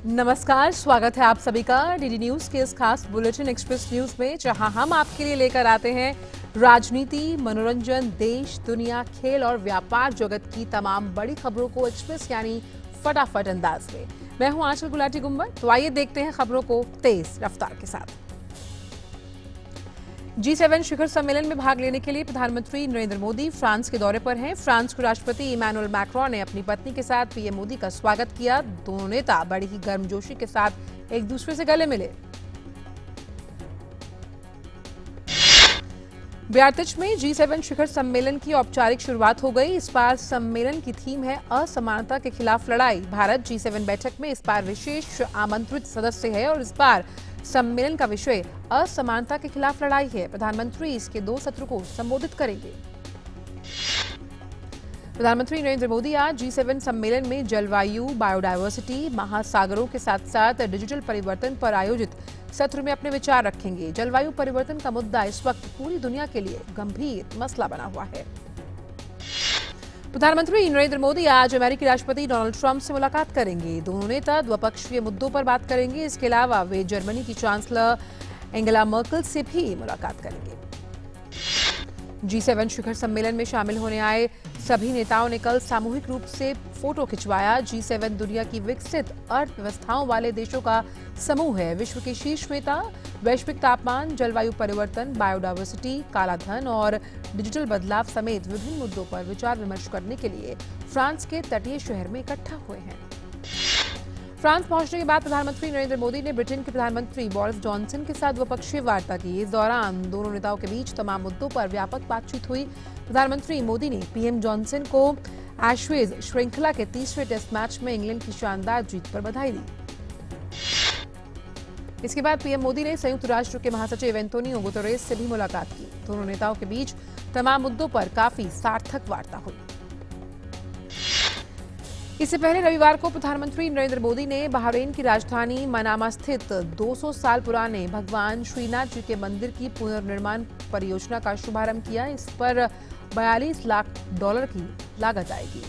नमस्कार, स्वागत है आप सभी का डीडी न्यूज के इस खास बुलेटिन एक्सप्रेस न्यूज में, जहां हम आपके लिए लेकर आते हैं राजनीति, मनोरंजन, देश, दुनिया, खेल और व्यापार जगत की तमाम बड़ी खबरों को एक्सप्रेस यानी फटाफट अंदाज में। मैं हूं आंचल गुलाटी गुम्बर, तो आइए देखते हैं खबरों को तेज रफ्तार के साथ। G7 शिखर सम्मेलन में भाग लेने के लिए प्रधानमंत्री नरेंद्र मोदी फ्रांस के दौरे पर हैं। फ्रांस के राष्ट्रपति इमैनुअल मैक्रोन ने अपनी पत्नी के साथ पीएम मोदी का स्वागत किया। दोनों नेता बड़ी ही गर्मजोशी के साथ एक दूसरे से गले मिले। बियारित्ज में G7 शिखर सम्मेलन की औपचारिक शुरुआत हो गई। इस बार सम्मेलन की थीम है असमानता के खिलाफ लड़ाई। भारत G7 बैठक में इस बार विशेष आमंत्रित सदस्य है और इस बार सम्मेलन का विषय असमानता के खिलाफ लड़ाई है। प्रधानमंत्री इसके 2 सत्र को संबोधित करेंगे। प्रधानमंत्री नरेंद्र मोदी आज G7 सम्मेलन में जलवायु, बायोडायवर्सिटी, महासागरों के साथ साथ डिजिटल परिवर्तन पर आयोजित सत्र में अपने विचार रखेंगे। जलवायु परिवर्तन का मुद्दा इस वक्त पूरी दुनिया के लिए गंभीर मसला बना हुआ है। प्रधानमंत्री नरेंद्र मोदी आज अमेरिकी राष्ट्रपति डोनाल्ड ट्रंप से मुलाकात करेंगे। दोनों नेता द्विपक्षीय मुद्दों पर बात करेंगे। इसके अलावा वे जर्मनी की चांसलर एंगेला मर्केल से भी मुलाकात करेंगे। G7 शिखर सम्मेलन में शामिल होने आए सभी नेताओं ने कल सामूहिक रूप से फोटो खिंचवाया। G7 दुनिया की विकसित अर्थव्यवस्थाओं वाले देशों का समूह है। विश्व के शीर्ष नेता वैश्विक तापमान, जलवायु परिवर्तन, बायोडायवर्सिटी, कालाधन और डिजिटल बदलाव समेत विभिन्न मुद्दों पर विचार विमर्श करने के लिए फ्रांस के तटीय शहर में इकट्ठा हुए हैं। फ्रांस पहुंचने के बाद प्रधानमंत्री नरेंद्र मोदी ने ब्रिटेन के प्रधानमंत्री बोरिस जॉनसन के साथ द्विपक्षीय वार्ता की। इस दौरान दोनों नेताओं के बीच तमाम मुद्दों पर व्यापक बातचीत हुई। प्रधानमंत्री मोदी ने पीएम जॉनसन को एशेज श्रृंखला के तीसरे टेस्ट मैच में इंग्लैंड की शानदार जीत पर बधाई दी। इसके बाद पीएम मोदी ने संयुक्त राष्ट्र के महासचिव एंटोनियो गुतेरेस से भी मुलाकात की। दोनों नेताओं के बीच तमाम मुद्दों पर काफी सार्थक वार्ता हुई। इससे पहले रविवार को प्रधानमंत्री नरेंद्र मोदी ने बहरीन की राजधानी मनामा स्थित 200 साल पुराने भगवान श्रीनाथ जी के मंदिर की पुनर्निर्माण परियोजना का शुभारंभ किया। इस पर $42 लाख की लागत आएगी।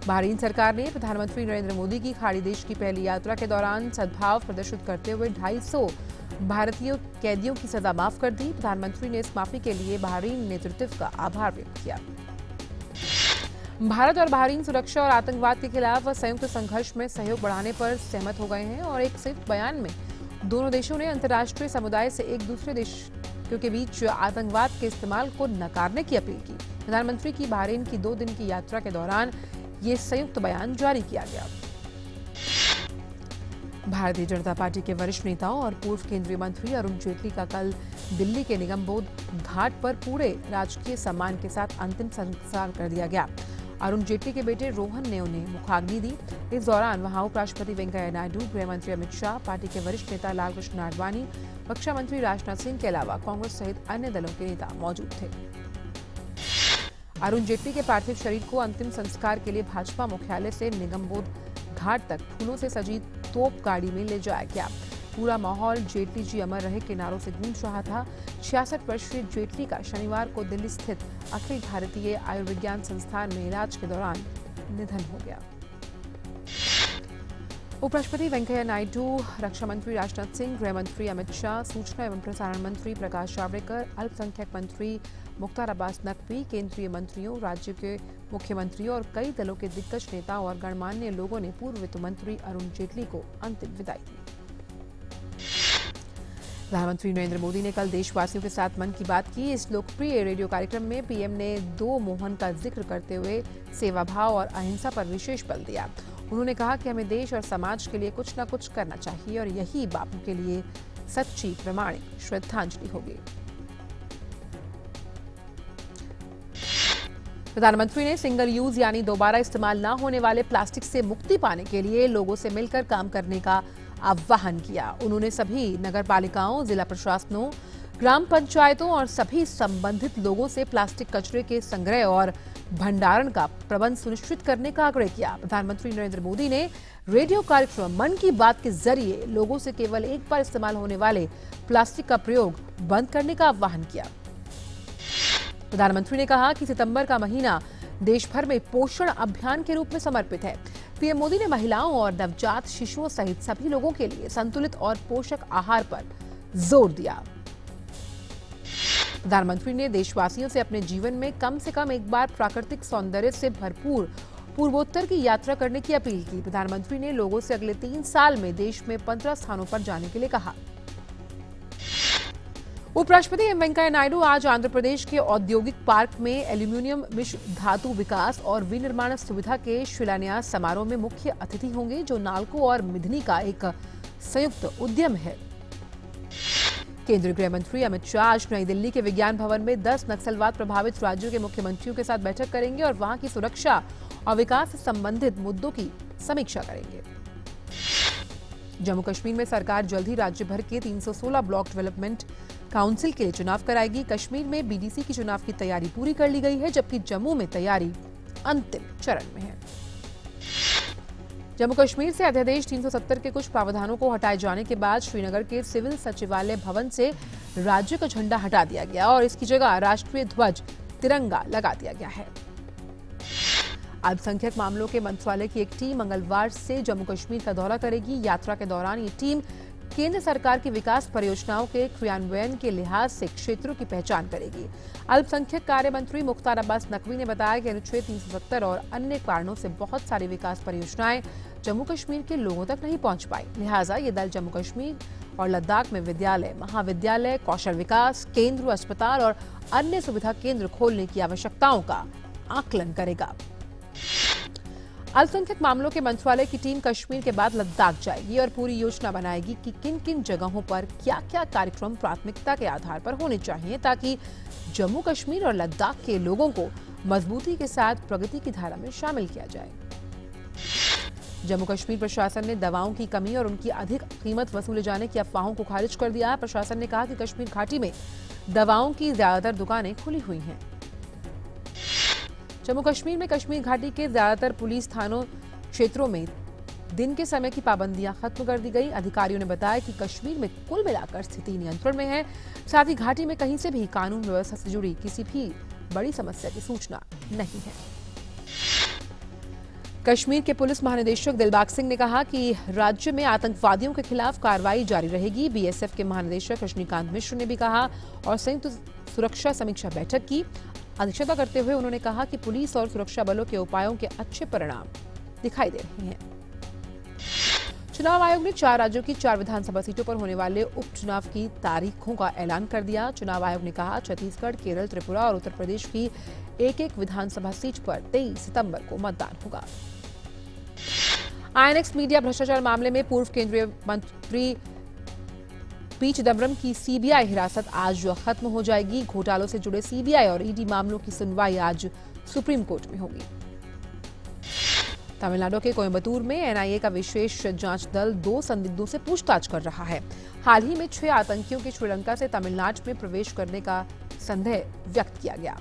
बहरीन सरकार ने प्रधानमंत्री नरेंद्र मोदी की खाड़ी देश की पहली यात्रा के दौरान सद्भाव प्रदर्शित करते हुए 250 भारतीय कैदियों की सजा माफ कर दी। प्रधानमंत्री ने इस माफी के लिए बहरीन नेतृत्व का आभार व्यक्त किया। भारत और बहरीन सुरक्षा और आतंकवाद के खिलाफ संयुक्त संघर्ष में सहयोग बढ़ाने पर सहमत हो गए हैं और एक संयुक्त बयान में दोनों देशों ने अंतर्राष्ट्रीय समुदाय से एक दूसरे देशों के बीच आतंकवाद के इस्तेमाल को नकारने की अपील की। प्रधानमंत्री की बहरीन की 2 दिन की यात्रा के दौरान ये संयुक्त बयान जारी किया गया। भारतीय जनता पार्टी के वरिष्ठ नेताओं और पूर्व केंद्रीय मंत्री अरुण जेटली का कल दिल्ली के निगमबोध घाट पर पूरे राजकीय सम्मान के साथ अंतिम संस्कार कर दिया गया। अरुण जेटली के बेटे रोहन ने उन्हें मुखाग्नि दी। इस दौरान वहां उपराष्ट्रपति वेंकैया नायडू, गृह मंत्री अमित शाह, पार्टी के वरिष्ठ नेता लालकृष्ण आडवाणी, रक्षा मंत्री राजनाथ सिंह के अलावा कांग्रेस सहित अन्य दलों के नेता मौजूद थे। अरुण जेटली के पार्थिव शरीर को अंतिम संस्कार के लिए भाजपा मुख्यालय से निगमबोध घाट तक फूलों से सजी तोप गाड़ी में ले जाया गया। पूरा माहौल जेटली जी अमर रहे के नारों से गूंज रहा था। 66 वर्षीय जेटली का शनिवार को दिल्ली स्थित अखिल भारतीय आयुर्विज्ञान संस्थान में इलाज के दौरान निधन हो गया। उपराष्ट्रपति वेंकैया नायडू, रक्षा मंत्री राजनाथ सिंह, गृह मंत्री अमित शाह, सूचना एवं प्रसारण मंत्री प्रकाश जावड़ेकर, अल्पसंख्यक मंत्री मुख्तार अब्बास नकवी, केंद्रीय मंत्रियों, राज्य के मुख्यमंत्रियों और कई दलों के दिग्गज नेताओं और गणमान्य लोगों ने पूर्व वित्त मंत्री अरुण जेटली को अंतिम विदाई दी। प्रधानमंत्री नरेंद्र मोदी ने कल देशवासियों के साथ मन की बात की। इस लोकप्रिय रेडियो कार्यक्रम में पीएम ने 2 मोहन का जिक्र करते हुए सेवा भाव और अहिंसा पर विशेष बल दिया। उन्होंने कहा कि हमें देश और समाज के लिए कुछ न कुछ करना चाहिए और यही बापू के लिए सच्ची प्रामाणिक श्रद्धांजलि होगी। प्रधानमंत्री ने सिंगल यूज यानी दोबारा इस्तेमाल न होने वाले प्लास्टिक से मुक्ति पाने के लिए लोगों से मिलकर काम करने का आह्वान किया। उन्होंने सभी नगरपालिकाओं, जिला प्रशासनों, ग्राम पंचायतों और सभी संबंधित लोगों से प्लास्टिक कचरे के संग्रह और भंडारण का प्रबंध सुनिश्चित करने का आग्रह किया। प्रधानमंत्री नरेंद्र मोदी ने रेडियो कार्यक्रम मन की बात के जरिए लोगों से केवल एक बार इस्तेमाल होने वाले प्लास्टिक का प्रयोग बंद करने का आह्वान किया। प्रधानमंत्री ने कहा कि सितंबर का महीना देश भर में पोषण अभियान के रूप में समर्पित है। पीएम मोदी ने महिलाओं और नवजात शिशुओं सहित सभी लोगों के लिए संतुलित और पोषक आहार पर जोर दिया। प्रधानमंत्री ने देशवासियों से अपने जीवन में कम से कम एक बार प्राकृतिक सौंदर्य से भरपूर पूर्वोत्तर की यात्रा करने की अपील की। प्रधानमंत्री ने लोगों से अगले 3 साल में देश में 15 स्थानों पर जाने के लिए कहा। उपराष्ट्रपति एम वेंकैया नायडू आज आंध्र प्रदेश के औद्योगिक पार्क में एल्यूमिनियम मिश्र धातु विकास और विनिर्माण सुविधा के शिलान्यास समारोह में मुख्य अतिथि होंगे, जो नाल्को और मिधनी का एक संयुक्त उद्यम है। केंद्रीय गृह मंत्री अमित शाह आज नई दिल्ली के विज्ञान भवन में 10 नक्सलवाद प्रभावित राज्यों के मुख्यमंत्रियों के साथ बैठक करेंगे और वहां की सुरक्षा और विकास से संबंधित मुद्दों की समीक्षा करेंगे। जम्मू कश्मीर में सरकार जल्द ही राज्य भर के 316 ब्लॉक डेवलपमेंट काउंसिल के लिए चुनाव कराएगी। कश्मीर में बीडीसी की चुनाव की तैयारी पूरी कर ली गई है, जबकि जम्मू में तैयारी अंतिम चरण में है। जम्मू कश्मीर से अध्यादेश 370 के कुछ प्रावधानों को हटाए जाने के बाद श्रीनगर के सिविल सचिवालय भवन से राज्य का झंडा हटा दिया गया और इसकी जगह राष्ट्रीय ध्वज तिरंगा लगा दिया गया है। अल्पसंख्यक मामलों के मंत्रालय की एक टीम मंगलवार से जम्मू कश्मीर का दौरा करेगी। यात्रा के दौरान ये टीम केंद्र सरकार की विकास परियोजनाओं के क्रियान्वयन के लिहाज से क्षेत्रों की पहचान करेगी। अल्पसंख्यक कार्य मंत्री मुख्तार अब्बास नकवी ने बताया कि अनुच्छेद 370 और अन्य कारणों से बहुत सारी विकास परियोजनाएं जम्मू कश्मीर के लोगों तक नहीं पहुंच पाई। लिहाजा ये दल जम्मू कश्मीर और लद्दाख में विद्यालय, महाविद्यालय, कौशल विकास केंद्र, अस्पताल और अन्य सुविधा केंद्र खोलने की आवश्यकताओं का आकलन करेगा। अल्पसंख्यक मामलों के मंत्रालय की टीम कश्मीर के बाद लद्दाख जाएगी और पूरी योजना बनाएगी कि किन किन जगहों पर क्या क्या कार्यक्रम प्राथमिकता के आधार पर होने चाहिए, ताकि जम्मू कश्मीर और लद्दाख के लोगों को मजबूती के साथ प्रगति की धारा में शामिल किया जाए। जम्मू कश्मीर प्रशासन ने दवाओं की कमी और उनकी अधिक कीमत वसूले जाने की अफवाहों को खारिज कर दिया है। प्रशासन ने कहा कि कश्मीर घाटी में दवाओं की ज्यादातर दुकानें खुली हुई हैं। जम्मू कश्मीर में कश्मीर घाटी के ज्यादातर पुलिस थानों क्षेत्रों में दिन के समय की पाबंदियां खत्म कर दी गई। अधिकारियों ने बताया कि कश्मीर में कुल मिलाकर स्थिति नियंत्रण में है। साथ ही घाटी में कहीं से भी कानून व्यवस्था से जुड़ी किसी भी बड़ी समस्या की सूचना नहीं है। कश्मीर के पुलिस महानिदेशक दिलबाग सिंह ने कहा कि राज्य में आतंकवादियों के खिलाफ कार्रवाई जारी रहेगी। बीएसएफ के महानिदेशक रजनीकांत मिश्र ने भी कहा और संयुक्त सुरक्षा समीक्षा बैठक की अध्यक्षता करते हुए उन्होंने कहा कि पुलिस और सुरक्षा बलों के उपायों के अच्छे परिणाम दिखाई दे रहे हैं। चुनाव आयोग ने 4 राज्यों की 4 विधानसभा सीटों पर होने वाले उपचुनाव की तारीखों का ऐलान कर दिया। चुनाव आयोग ने कहा छत्तीसगढ़, केरल, त्रिपुरा और उत्तर प्रदेश की एक विधानसभा सीट पर 23 सितंबर को मतदान होगा। आईएनएक्स मीडिया भ्रष्टाचार मामले में पूर्व केंद्रीय मंत्री पी चिदम्बरम की सीबीआई हिरासत आज खत्म हो जाएगी। घोटालों से जुड़े सीबीआई और ईडी मामलों की सुनवाई आज सुप्रीम कोर्ट में होगी। तमिलनाडु के कोयम्बटूर में एनआईए का विशेष जांच दल 2 संदिग्धों से पूछताछ कर रहा है। हाल ही में 6 आतंकियों के श्रीलंका से तमिलनाडु में प्रवेश करने का संदेह व्यक्त किया गया।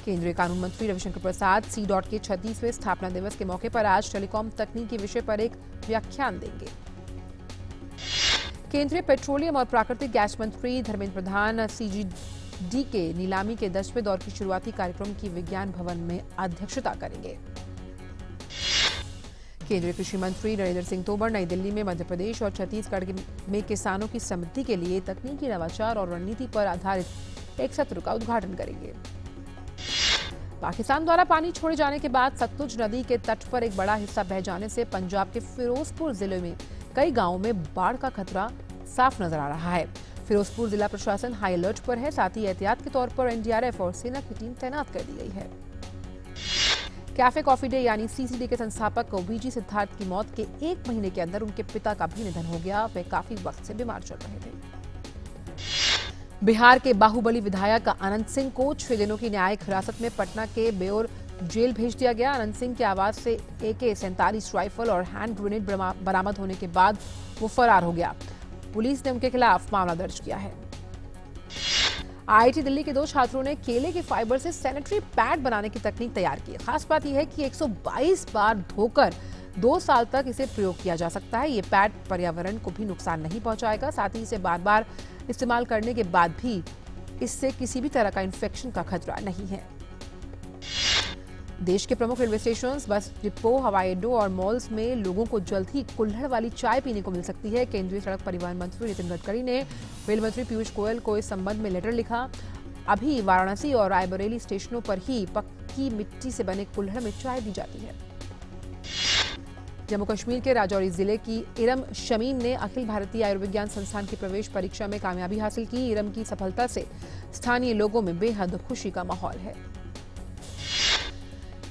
केंद्रीय कानून मंत्री रविशंकर प्रसाद सी.डॉट के 36वें स्थापना दिवस के मौके पर आज टेलीकॉम तकनीकी विषय पर एक व्याख्यान देंगे। केंद्रीय पेट्रोलियम और प्राकृतिक गैस मंत्री धर्मेंद्र प्रधान सीजीडी के नीलामी के 10वें दौर की शुरुआती कार्यक्रम की विज्ञान भवन में अध्यक्षता करेंगे। केंद्रीय कृषि मंत्री नरेंद्र सिंह तोमर नई दिल्ली में मध्य प्रदेश और छत्तीसगढ़ में किसानों की समृद्धि के लिए तकनीकी नवाचार और रणनीति पर आधारित एक सत्र का उद्घाटन करेंगे। पाकिस्तान द्वारा पानी छोड़े जाने के बाद सतलुज नदी के तट पर एक बड़ा हिस्सा बह जाने से पंजाब के फिरोजपुर जिले में कई गांवों में बाढ़ का खतरा साफ नजर आ रहा है। फिरोजपुर जिला प्रशासन हाई अलर्ट पर है। साथ ही एहतियात के तौर पर एनडीआरएफ और सेना की टीम तैनात कर दी गई है। कैफे कॉफी डे यानी सीसीडी के संस्थापक वीजी सिद्धार्थ की मौत के 1 महीने के अंदर उनके पिता का भी निधन हो गया। वे काफी वक्त से बीमार चल रहे थे। बिहार के बाहुबली विधायक अनंत सिंह को 6 दिनों की न्यायिक हिरासत में पटना के बेउर जेल भेज दिया गया। अनंत सिंह के आवास से AK-47 राइफल और हैंड ग्रेनेड बरामद होने के बाद वो फरार हो गया। पुलिस ने उनके खिलाफ मामला दर्ज किया है। आईआईटी दिल्ली के 2 छात्रों ने केले के फाइबर से सैनिटरी पैड बनाने की तकनीक तैयार की है। खास बात यह है कि 122 बार धोकर 2 साल तक इसे प्रयोग किया जा सकता है। ये पैड पर्यावरण को भी नुकसान नहीं पहुंचाएगा। साथ ही इसे बार बार इस्तेमाल करने के बाद भी इससे किसी भी तरह का इन्फेक्शन का खतरा नहीं है। देश के प्रमुख रेलवे स्टेशन, बस डिपो, हवाई अड्डों और मॉल्स में लोगों को जल्द ही कुल्हड़ वाली चाय पीने को मिल सकती है। केंद्रीय सड़क परिवहन मंत्री नितिन गडकरी ने रेल मंत्री पीयूष गोयल को इस संबंध में लेटर लिखा। अभी वाराणसी और रायबरेली स्टेशनों पर ही पक्की मिट्टी से बने कुल्हड़ में चाय दी जाती है। जम्मू कश्मीर के राजौरी जिले की इरम शमीम ने अखिल भारतीय आयुर्विज्ञान संस्थान की प्रवेश परीक्षा में कामयाबी हासिल की। इरम की सफलता से स्थानीय लोगों में बेहद खुशी का माहौल है।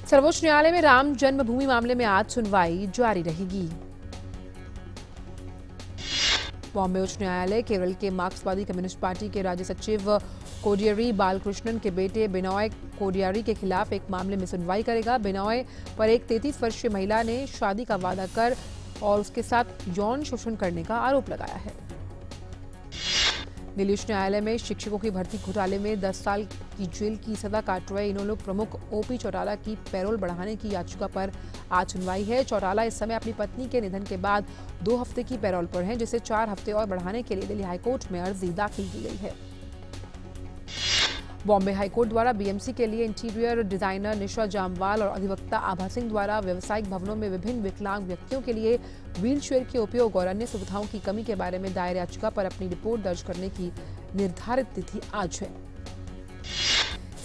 सर्वोच्च न्यायालय में राम जन्मभूमि मामले में आज सुनवाई जारी रहेगी। बॉम्बे उच्च न्यायालय केरल के मार्क्सवादी कम्युनिस्ट पार्टी के राज्य सचिव कोडियरी बालकृष्णन के बेटे बिनॉय कोडियारी के खिलाफ एक मामले में सुनवाई करेगा। बिनॉय पर एक 33 वर्षीय महिला ने शादी का वादा कर और उसके साथ यौन शोषण करने का आरोप लगाया है। दिल्ली उच्च न्यायालय में शिक्षकों की भर्ती घोटाले में 10 साल की जेल की सजा काट रहे इनेलो प्रमुख ओपी चौटाला की पैरोल बढ़ाने की याचिका पर आज सुनवाई है। चौटाला इस समय अपनी पत्नी के निधन के बाद 2 हफ्ते की पैरोल पर हैं, जिसे 4 हफ्ते और बढ़ाने के लिए दिल्ली हाईकोर्ट में अर्जी दाखिल की गई है। बॉम्बे हाईकोर्ट द्वारा बीएमसी के लिए इंटीरियर डिजाइनर निशा जामवाल और अधिवक्ता आभा सिंह द्वारा व्यावसायिक भवनों में विभिन्न विकलांग व्यक्तियों के लिए व्हीलचेयर के उपयोग और अन्य सुविधाओं की कमी के बारे में दायर याचिका पर अपनी रिपोर्ट दर्ज करने की निर्धारित तिथि आज है।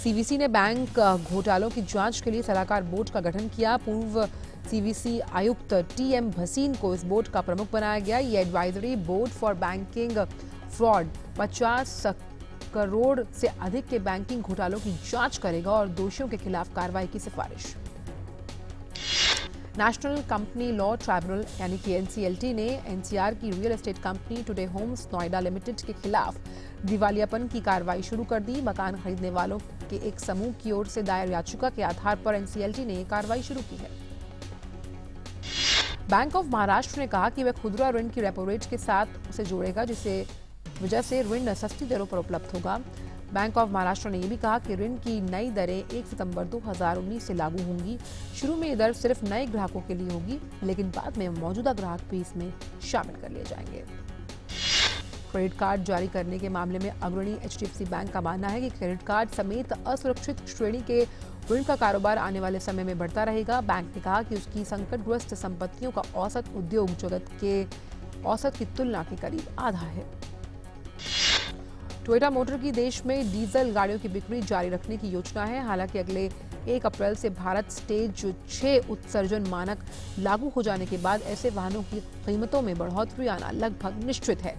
सीवीसी ने बैंक घोटालों की जांच के लिए सलाहकार बोर्ड का गठन किया। पूर्व सीवीसी आयुक्त टीएम भसीन को इस बोर्ड का प्रमुख बनाया गया। ये advisory board for banking fraud 50 crore से अधिक के बैंकिंग घोटालों की जांच करेगा और दोषियों के खिलाफ कार्रवाई की सिफारिश। नेशनल कंपनी लॉ ट्राइब्यूनल यानी कि एनसीएलटी ने एनसीआर की real estate company Today Homes Noida Limited के खिलाफ दिवालियापन की कार्रवाई शुरू कर दी। मकान खरीदने वालों के एक समूह की ओर से दायर याचिका के आधार पर एनसीएलटी ने कार्रवाई शुरू की है। बैंक ऑफ महाराष्ट्र ने कहा कि वह खुदरा ऋण की रेपो रेट के साथ उसे जोड़ेगा, जिससे वजह से ऋण सस्ती दरों पर उपलब्ध होगा। बैंक ऑफ महाराष्ट्र ने यह भी कहा कि ऋण की नई दरें 1 सितंबर 2019 से लागू होंगी। शुरू में ये दर सिर्फ नए ग्राहकों के लिए होगी, लेकिन बाद में मौजूदा ग्राहक भी इसमें शामिल कर लिए जाएंगे। क्रेडिट कार्ड जारी करने के मामले में अग्रणी एचडीएफसी बैंक का मानना है कि क्रेडिट कार्ड समेत असुरक्षित श्रेणी के ऋण का कारोबार आने वाले समय में बढ़ता रहेगा। बैंक ने कहा कि उसकी संकटग्रस्त संपत्तियों का औसत उद्योग जगत के औसत की तुलना के करीब आधा है। टोयोटा मोटर की देश में डीजल गाड़ियों की बिक्री जारी रखने की योजना है। हालांकि अगले 1 अप्रैल से भारत स्टेज 6 उत्सर्जन मानक लागू हो जाने के बाद ऐसे वाहनों की कीमतों में बढ़ोतरी आना लगभग निश्चित है।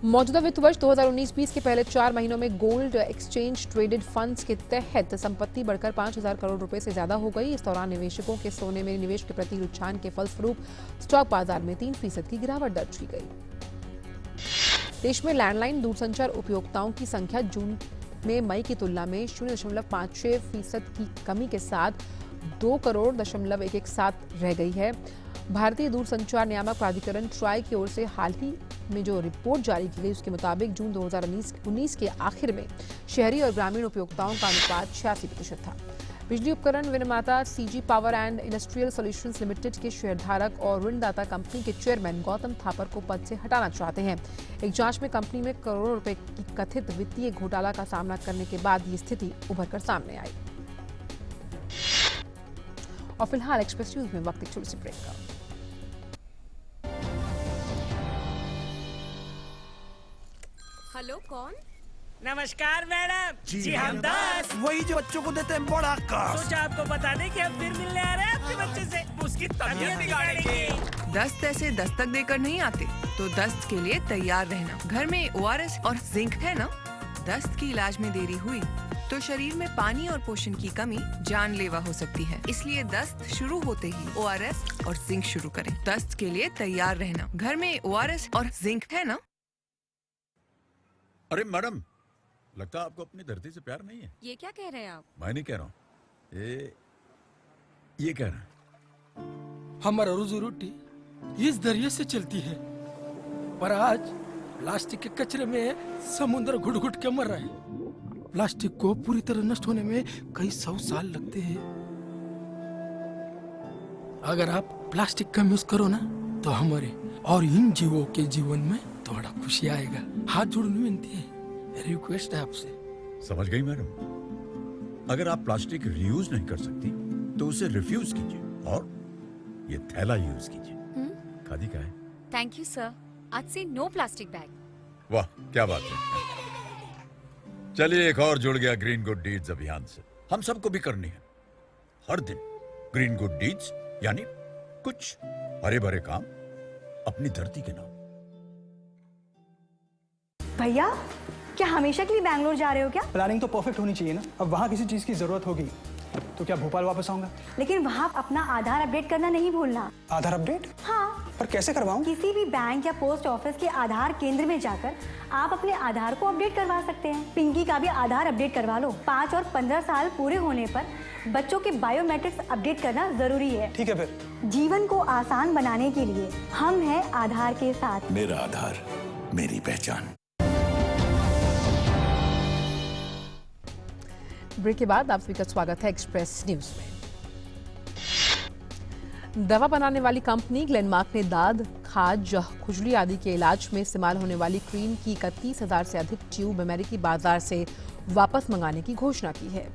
मौजूदा वित्त वर्ष 2019-20 के पहले 4 महीनों में गोल्ड एक्सचेंज ट्रेडेड फंड्स के तहत संपत्ति बढ़कर 5,000 करोड़ रुपए से ज्यादा हो गई। इस दौरान निवेशकों के सोने में निवेश के प्रति रुझान के फलस्वरूप स्टॉक बाजार में 3% की गिरावट दर्ज की गई। देश में लैंडलाइन दूरसंचार उपभोक्ताओं की संख्या जून में मई की तुलना में 0.56% की कमी के साथ 2,11,7 रह गई है। भारतीय दूरसंचार नियामक प्राधिकरण ट्राई की ओर से हाल ही में जो रिपोर्ट जारी की गई, उसके मुताबिक जून 2019 के आखिर में शहरी और ग्रामीण उपभोक्ताओं का अनुपात 86% था। बिजली उपकरण विनिर्माता CG power and industrial solutions limited के शेयरधारक और ऋणदाता कंपनी के चेयरमैन गौतम थापर को पद से हटाना चाहते हैं। एक जांच में कंपनी में करोड़ों रुपए की कथित वित्तीय घोटाला का सामना करने के बाद ये स्थिति उभर कर सामने आई। और फिलहाल एक्सप्रेस न्यूज में वक्त एक छोटी सी ब्रेक का। हेलो, कौन? नमस्कार मैडम जी हम 10 वही जो बच्चों को देते हैं बड़ा काश। सोचा आपको बता दें कि हम फिर मिलने आ रहे हैं आपके बच्चे से। उसकी तबीयत बिगाड़ेंगे। दस्त ऐसे दस्तक देकर नहीं आते, तो दस्त के लिए तैयार रहना। घर में ORS और जिंक है ना? दस्त की इलाज में देरी हुई तो शरीर में पानी और पोषण की कमी जानलेवा हो सकती है। इसलिए दस्त शुरू होते ही ORS और जिंक शुरू करें। दस्त के लिए तैयार रहना। घर में ORS और जिंक है ना? अरे मैडम, लगता है आपको अपनी धरती से प्यार नहीं है। ये क्या कह रहे हैं आप? मैं नहीं कह रहा हूँ, ये कह रहा है। हमारा रोजी रोटी इस दरिया से चलती है, पर आज प्लास्टिक के कचरे में समुद्र घुट घुट के मर रहा है। प्लास्टिक को पूरी तरह नष्ट होने में कई 100 साल लगते हैं। अगर आप प्लास्टिक कम यूज करो ना, तो हमारे और इन जीवों के जीवन में थोड़ा खुशी आएगा। हाथ जोड़ने विनती है, रिक्वेस्ट है आपसे। समझ गई मैडम, अगर आप प्लास्टिक रीयूज नहीं कर सकती तो उसे रिफ्यूज कीजिए और ये थैला यूज कीजिए। खादी का है। Thank you sir. आज से नो प्लास्टिक बैग। वाह क्या बात है। चलिए एक और जुड़ गया ग्रीन गुड डीड्स अभियान से। हम सबको भी करनी है हर दिन ग्रीन गुड डीड्स, यानी कुछ हरे भरे काम अपनी धरती के नाम। भैया क्या हमेशा के लिए बैंगलोर जा रहे हो क्या? प्लानिंग तो परफेक्ट होनी चाहिए ना। अब वहाँ किसी चीज की जरूरत होगी तो क्या भोपाल वापस आऊंगा? लेकिन वहाँ अपना आधार अपडेट करना नहीं भूलना। आधार अपडेट? हाँ, पर कैसे करवाऊं? किसी भी बैंक या पोस्ट ऑफिस के आधार केंद्र में जाकर आप अपने आधार को अपडेट करवा सकते हैं। पिंकी का भी आधार अपडेट करवा लो। 5 और 15 साल पूरे होने पर बच्चों के बायोमेट्रिक्स अपडेट करना जरूरी है। ठीक है फिर। जीवन को आसान बनाने के लिए हम हैं आधार के साथ। मेरा आधार, मेरी पहचान। ब्रेक के बाद आप सभी का स्वागत है एक्सप्रेस न्यूज में। दवा बनाने वाली कंपनी ग्लेनमार्क ने दाद, खाज, खुजली आदि के इलाज में इस्तेमाल होने वाली क्रीम की 31,000 से अधिक ट्यूब अमेरिकी बाजार से वापस मंगाने की घोषणा की है।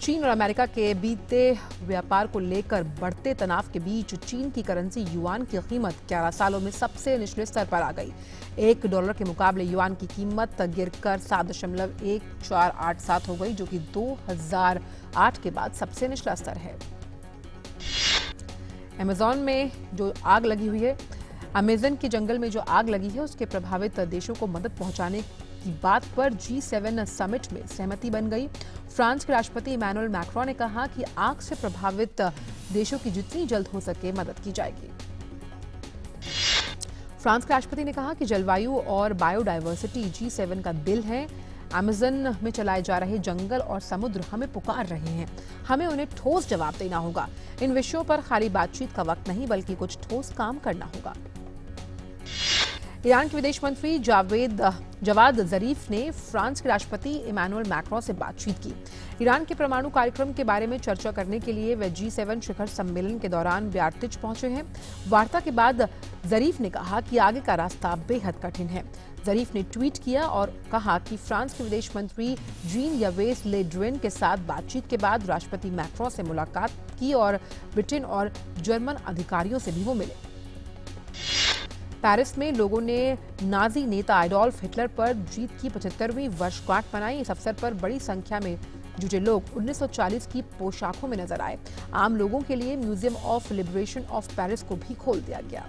चीन और अमेरिका के बीते व्यापार को लेकर बढ़ते तनाव के बीच चीन की करेंसी युआन की कीमत 11 सालों में सबसे निचले स्तर पर आ गई। $1 के मुकाबले युआन की कीमत गिरकर 7.1487 हो गई, जो कि 2008 के बाद सबसे निचला स्तर है। अमेज़न में जो आग लगी हुई है, अमेज़न के जंगल में जो आग लगी है उसके प्रभावित देशों को मदद पहुंचाने की बात पर G7 समिट में सहमति बन गई। फ्रांस के राष्ट्रपति इमैनुअल मैक्रोन ने कहा कि आग से प्रभावित देशों की जितनी जल्द हो सके मदद की जाएगी। फ्रांस के राष्ट्रपति ने कहा कि जलवायु और बायोडायवर्सिटी G7 का दिल है। अमेज़न में चलाए जा रहे जंगल और समुद्र हमें पुकार रहे हैं। हमें उन्हें ठोस जवाब देना होगा। इन विषयों पर खाली बातचीत का वक्त नहीं, बल्कि कुछ ठोस काम करना होगा। ईरान के विदेश मंत्री जवाद जरीफ ने फ्रांस के राष्ट्रपति इमैनुअल मैक्रोन से बातचीत की। ईरान के परमाणु कार्यक्रम के बारे में चर्चा करने के लिए वे G7 शिखर सम्मेलन के दौरान ब्यार्तिज पहुंचे हैं। वार्ता के बाद जरीफ ने कहा कि आगे का रास्ता बेहद कठिन है। जरीफ ने ट्वीट किया और कहा कि फ्रांस के विदेश मंत्री जीन यवेस ले ड्रेन के साथ बातचीत के बाद राष्ट्रपति मैक्रोन से मुलाकात की और ब्रिटेन और जर्मन अधिकारियों से भी वो मिले। पेरिस में लोगों ने नाजी नेता एडोल्फ हिटलर पर जीत की 75वीं वर्षगांठ मनाई। इस अवसर पर बड़ी संख्या में जुटे लोग 1940 की पोशाकों में नजर आए। आम लोगों के लिए museum of liberation of Paris को भी खोल दिया गया।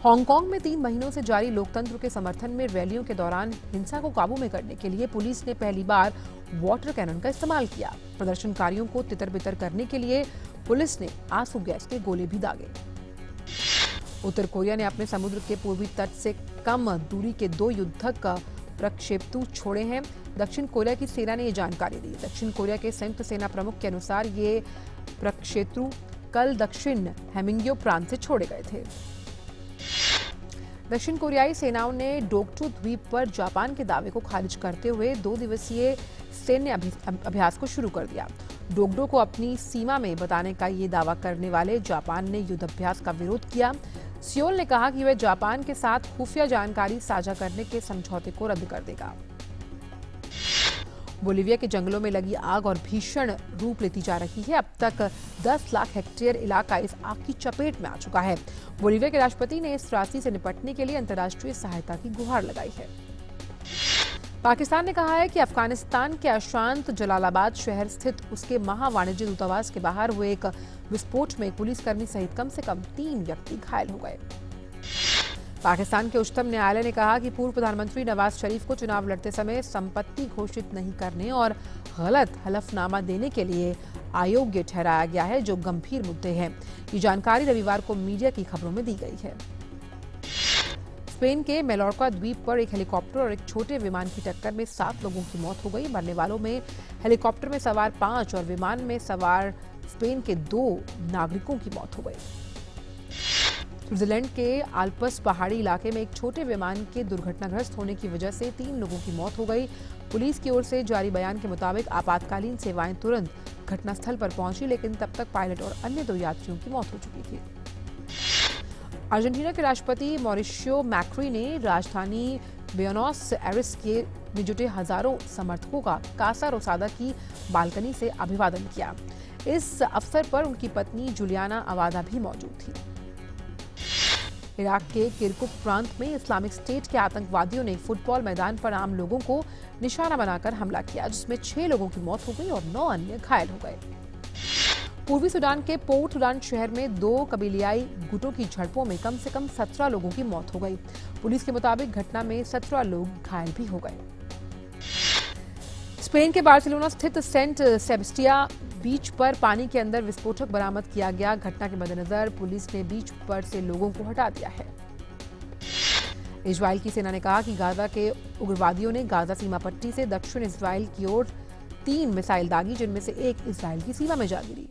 हांगकांग में 3 महीनों से जारी लोकतंत्र के समर्थन में रैलियों के दौरान हिंसा को काबू में करने के लिए पुलिस ने पहली बार वाटर कैनन का इस्तेमाल किया। प्रदर्शनकारियों को तितर-बितर करने के लिए पुलिस ने आंसू गैस के गोले भी दागे। उत्तर कोरिया ने अपने समुद्र के पूर्वी तट से कम दूरी के 2 युद्धक प्रक्षेपु छोड़े हैं। दक्षिण कोरिया की सेना ने ये जानकारी दी। दक्षिण कोरिया के संयुक्त सेना प्रमुख के अनुसार ये प्रक्षेपु कल दक्षिण हेमिंग्यो प्रांत से छोड़े गए थे। दक्षिण कोरियाई सेनाओं ने डोकटू द्वीप पर जापान के दावे को खारिज करते हुए 2 दिवसीय सैन्य अभ्यास को शुरू कर दिया। डोगडो को अपनी सीमा में बताने का ये दावा करने वाले जापान ने युद्धाभ्यास का विरोध किया। सियोल ने कहा कि वह जापान के साथ खुफिया जानकारी साझा करने के समझौते को रद्द कर देगा। बोलिविया के जंगलों में लगी आग और भीषण रूप लेती जा रही है। अब तक 10 लाख हेक्टेयर इलाका इस आग की चपेट में आ चुका है। बोलिविया के राष्ट्रपति ने इस त्रासदी से निपटने के लिए अंतर्राष्ट्रीय सहायता की गुहार लगाई है। पाकिस्तान ने कहा है कि अफगानिस्तान के अशांत जलालाबाद शहर स्थित उसके महावाणिज्य दूतावास के बाहर हुए एक विस्फोट में पुलिसकर्मी सहित कम से कम 3 व्यक्ति घायल हो गए। पाकिस्तान के उच्चतम न्यायालय ने कहा कि पूर्व प्रधानमंत्री नवाज शरीफ को चुनाव लड़ते समय संपत्ति घोषित नहीं करने और गलत हलफनामा देने के लिए अयोग्य ठहराया गया है, जो गंभीर मुद्दे हैं। ये जानकारी रविवार को मीडिया की खबरों में दी गई है। स्पेन के मेलोर्का द्वीप पर एक हेलीकॉप्टर और एक छोटे विमान की टक्कर में 7 लोगों की मौत हो गई। मरने वालों में हेलीकॉप्टर में सवार 5 और विमान में सवार स्पेन के 2 नागरिकों की मौत हो गई। स्विट्जरलैंड के आल्प्स पहाड़ी इलाके में एक छोटे विमान के दुर्घटनाग्रस्त होने की वजह से 3 लोगों की मौत हो गई। पुलिस की ओर से जारी बयान के मुताबिक आपातकालीन सेवाएं तुरंत घटनास्थल पर पहुंची, लेकिन तब तक पायलट और अन्य 2 यात्रियों की मौत हो चुकी थी। अर्जेंटीना के राष्ट्रपति मॉरिशियो मैक्री ने राजधानी ब्यूनोस एयर्स के में जुटे हजारों समर्थकों का कासा रोसादा की बालकनी से अभिवादन किया। इस अवसर पर उनकी पत्नी जुलियाना अवादा भी मौजूद थी। इराक के किरकुक प्रांत में इस्लामिक स्टेट के आतंकवादियों ने फुटबॉल मैदान पर आम लोगों को निशाना बनाकर हमला किया, जिसमें 6 लोगों की मौत हो गई और 9 अन्य घायल हो गए। पूर्वी सूडान के पोर्ट सुडान शहर में 2 कबीलियाई गुटों की झड़पों में कम से कम 17 लोगों की मौत हो गई। पुलिस के मुताबिक घटना में 17 लोग घायल भी हो गए। स्पेन के बार्सिलोना स्थित सेंट सेबेस्टिया बीच पर पानी के अंदर विस्फोटक बरामद किया गया। घटना के मद्देनजर पुलिस ने बीच पर से लोगों को हटा दिया है। इजराइल की सेना ने कहा कि गाजा के उग्रवादियों ने गाजा सीमा पट्टी से दक्षिण इजराइल की ओर 3 मिसाइल दागी, जिनमें से एक इजराइल की सीमा में जा गिरी।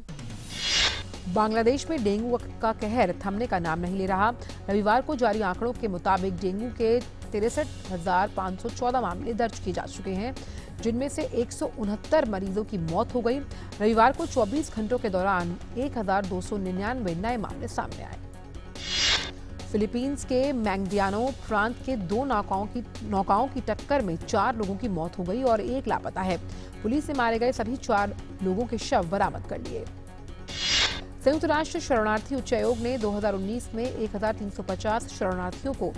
बांग्लादेश में डेंगू का कहर थमने का नाम नहीं ले रहा। रविवार को जारी आंकड़ों के मुताबिक डेंगू के 63,514 मामले दर्ज किए जा चुके हैं, जिनमें से 169 मरीजों की मौत हो गई। रविवार को 24 घंटों के दौरान 1,299 नए मामले सामने आए। फिलीपींस के मैंगडियानो प्रांत के 2 नौकाओं की टक्कर में 4 लोगों की मौत हो गई और 1 लापता है। पुलिस ने मारे गए सभी 4 लोगों के शव बरामद कर लिए। संयुक्त राष्ट्र शरणार्थी उच्चायोग ने 2019 में 1,350 शरणार्थियों को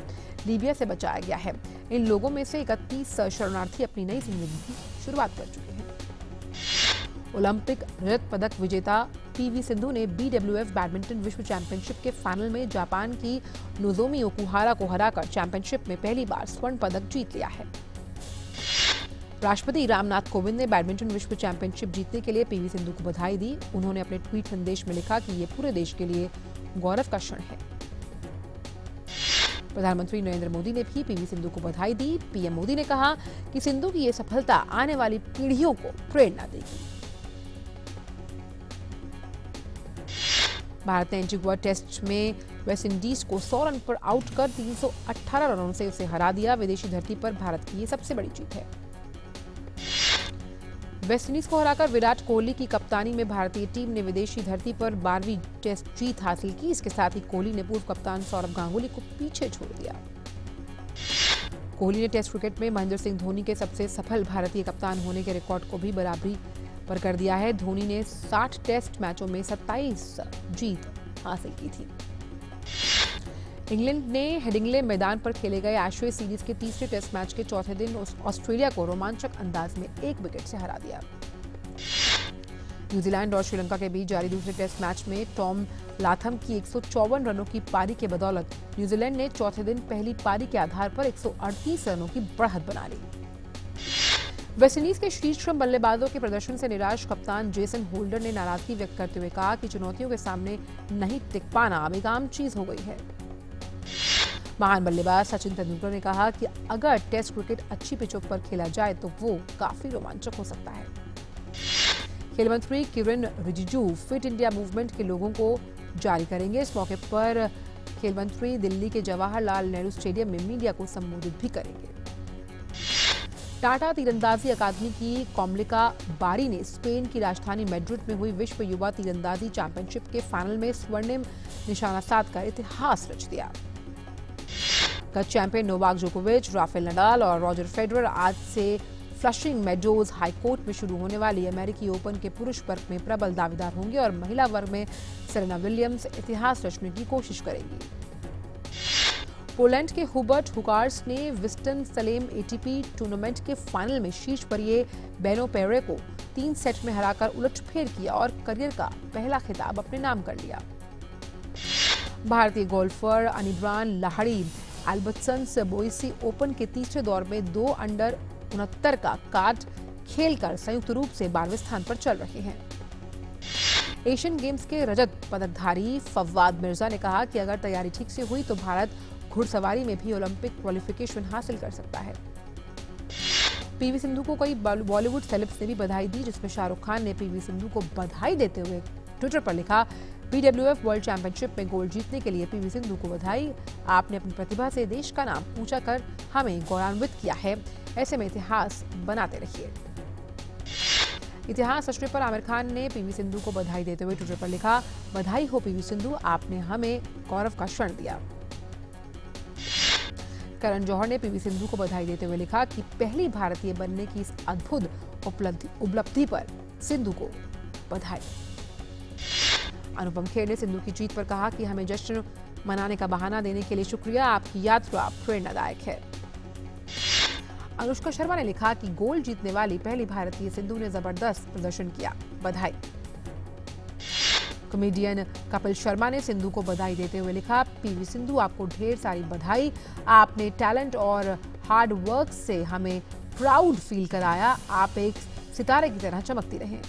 लीबिया से बचाया गया है। इन लोगों में से 31 शरणार्थी अपनी नई जिंदगी की शुरुआत कर चुके हैं। ओलंपिक रजत पदक विजेता पीवी सिंधु ने BWF बैडमिंटन विश्व चैंपियनशिप के फाइनल में जापान की नोजोमी ओकुहारा को हराकर चैंपियनशिप में पहली बार स्वर्ण पदक जीत लिया है। राष्ट्रपति रामनाथ कोविंद ने बैडमिंटन विश्व चैंपियनशिप जीतने के लिए पीवी सिंधु को बधाई दी। उन्होंने अपने ट्वीट संदेश में लिखा कि ये पूरे देश के लिए गौरव का क्षण है। प्रधानमंत्री नरेंद्र मोदी ने भी पीवी सिंधु को बधाई दी। पीएम मोदी ने कहा कि सिंधु की ये सफलता आने वाली पीढ़ियों को प्रेरणा देगी। भारत ने एंटीगुआ टेस्ट में वेस्टइंडीज को 100 रन पर आउट कर 318 रनों से उसे हरा दिया। विदेशी धरती पर भारत की ये सबसे बड़ी जीत है। वेस्टइंडीज को हराकर विराट कोहली की कप्तानी में भारतीय टीम ने विदेशी धरती पर 12वीं टेस्ट जीत हासिल की। इसके साथ ही कोहली ने पूर्व कप्तान सौरव गांगुली को पीछे छोड़ दिया। कोहली ने टेस्ट क्रिकेट में महेंद्र सिंह धोनी के सबसे सफल भारतीय कप्तान होने के रिकॉर्ड को भी बराबरी पर कर दिया है। धोनी ने 60 टेस्ट मैचों में 27 जीत हासिल की थी। इंग्लैंड ने हेडिंग्ले मैदान पर खेले गए एशेज सीरीज के तीसरे टेस्ट मैच के चौथे दिन ऑस्ट्रेलिया को रोमांचक अंदाज में 1 विकेट से हरा दिया। न्यूजीलैंड और श्रीलंका के बीच जारी दूसरे टेस्ट मैच में टॉम लाथम की 154 रनों की पारी के बदौलत न्यूजीलैंड ने चौथे दिन पहली पारी के आधार पर 138 रनों की बढ़त बना ली। वेस्टइंडीज के शीर्ष बल्लेबाजों के प्रदर्शन से निराश कप्तान जेसन होल्डर ने नाराजगी व्यक्त करते हुए कहा कि चुनौतियों के सामने नहीं टिक पाना अब एक आम चीज हो गई है। महान बल्लेबाज सचिन तेंदुलकर ने कहा कि अगर टेस्ट क्रिकेट अच्छी पिचों पर खेला जाए तो वो काफी रोमांचक हो सकता है। खेल मंत्री Kiren Rijiju fit India movement के लोगों को जारी करेंगे। इस मौके पर खेल मंत्री दिल्ली के जवाहरलाल नेहरू स्टेडियम में मीडिया को संबोधित भी करेंगे। टाटा तीरंदाजी अकादमी की कोमलिका बारी ने स्पेन की राजधानी मैड्रिड में हुई विश्व युवा तीरंदाजी चैंपियनशिप के फाइनल में स्वर्णिम निशाना साधकर इतिहास रच दिया। गत चैंपियन नोवाक जोकोविच, राफेल नडाल और रॉजर फेडरर आज से फ्लशिंग मेडोज हाई कोर्ट में शुरू होने वाली अमेरिकी ओपन के पुरुष वर्ग में प्रबल दावेदार होंगे और महिला वर्ग में सेरेना विलियम्स इतिहास रचने की कोशिश करेंगी। पोलैंड के हुबर्ट हुकार्स ने विस्टन सलेम एटीपी टूर्नामेंट के फाइनल में शीर्ष पर ये बेनो पेरे को 3 सेट में हराकर उलटफेर किया और करियर का पहला खिताब अपने नाम कर लिया। भारतीय गोल्फर अनिब्रान लाहड़ी एल्बर्टसन्स बोइसी ओपन के तीसरे दौर में 2 अंडर 69 का कार्ड खेलकर संयुक्त रूप से 12वें स्थान पर चल रहे हैं। एशियन गेम्स के रजत पदकधारी फवाद मिर्जा ने कहा कि अगर तैयारी ठीक से हुई तो भारत घुड़सवारी में भी ओलंपिक क्वालिफिकेशन हासिल कर सकता है। पीवी सिंधु को कई बॉलीवुड सेलेब्स ने भी बधाई दी, जिसमें शाहरुख खान ने पीवी सिंधु को बधाई देते हुए ट्विटर पर लिखा, BWF वर्ल्ड चैंपियनशिप में गोल्ड जीतने के लिए पीवी सिंधु को बधाई। आपने अपनी प्रतिभा से देश का नाम ऊंचा कर हमें गौरवान्वित किया है। ऐसे में इतिहास बनाते रहिए। इतिहास रचने पर आमिर खान ने पीवी सिंधु को बधाई देते हुए ट्विटर पर लिखा, बधाई हो पीवी सिंधु, आपने हमें गौरव का क्षण दिया। करण जौहर ने पीवी सिंधु को बधाई देते हुए लिखा कि पहली भारतीय बनने की इस अद्भुत उपलब्धि पर सिंधु को बधाई। अनुपम खेर ने सिंधु की जीत पर कहा कि हमें जश्न मनाने का बहाना देने के लिए शुक्रिया, आपकी यात्रा प्रेरणादायक है। अनुष्का शर्मा ने लिखा कि गोल्ड जीतने वाली पहली भारतीय सिंधु ने जबरदस्त प्रदर्शन किया, बधाई। कॉमेडियन कपिल शर्मा ने सिंधु को बधाई देते हुए लिखा, पीवी सिंधु आपको ढेर सारी बधाई, आपने टैलेंट और हार्ड वर्क से हमें प्राउड फील कराया, आप एक सितारे की तरह चमकती रहें।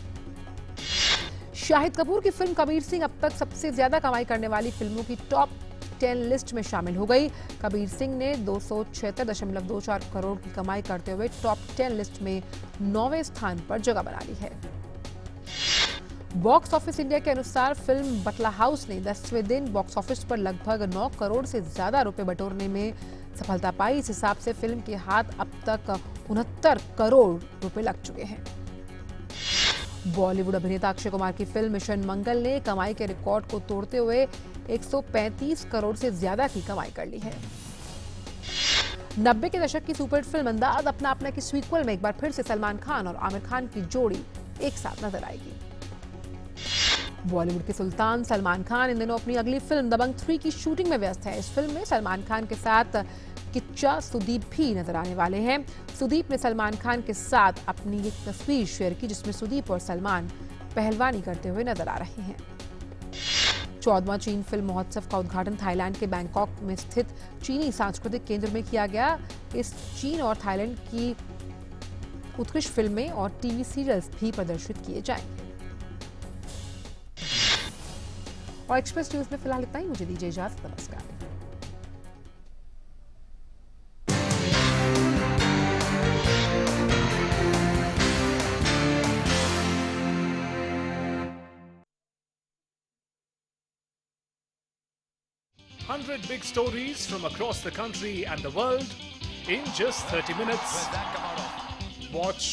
शाहिद कपूर की फिल्म कबीर सिंह अब तक सबसे ज्यादा कमाई करने वाली फिल्मों की टॉप 10 लिस्ट में शामिल हो गई। कबीर सिंह ने 276.24 करोड़ की कमाई करते हुए टॉप 10 लिस्ट में 9वें स्थान पर जगह बना ली है। बॉक्स ऑफिस इंडिया के अनुसार फिल्म बटला हाउस ने 10वें दिन बॉक्स ऑफिस पर लगभग 9 करोड़ से ज्यादा रुपए बटोरने में सफलता पाई। इस हिसाब से फिल्म के हाथ अब तक 69 करोड़ रुपए लग चुके हैं। बॉलीवुड अभिनेता अक्षय कुमार की फिल्म मिशन मंगल ने कमाई के रिकॉर्ड को तोड़ते हुए 135 करोड़ से ज्यादा की कमाई कर ली है। 90 के दशक की सुपरहिट फिल्म अंदाज अपना अपना की सीक्वल में एक बार फिर से सलमान खान और आमिर खान की जोड़ी एक साथ नजर आएगी। बॉलीवुड के सुल्तान सलमान खान इन दिनों अपनी अगली फिल्म दबंग 3 की शूटिंग में व्यस्त है। इस फिल्म में सलमान खान के साथ किच्चा सुदीप भी नजर आने वाले हैं। सुदीप ने सलमान खान के साथ अपनी एक तस्वीर शेयर की जिसमें सुदीप और सलमान पहलवानी करते हुए नजर आ रहे हैं। 14वां चीन फिल्म महोत्सव का उद्घाटन थाईलैंड के बैंकॉक में स्थित चीनी सांस्कृतिक केंद्र में किया गया। इस चीन और थाईलैंड की उत्कृष्ट फिल्में और टीवी सीरियल्स भी प्रदर्शित किए जाएंगे। और एक्सप्रेस न्यूज में फिलहाल इतना ही। मुझे दीजिए इजाजत, नमस्कार। $100 big stories from across the country and the world in just 30 minutes. Watch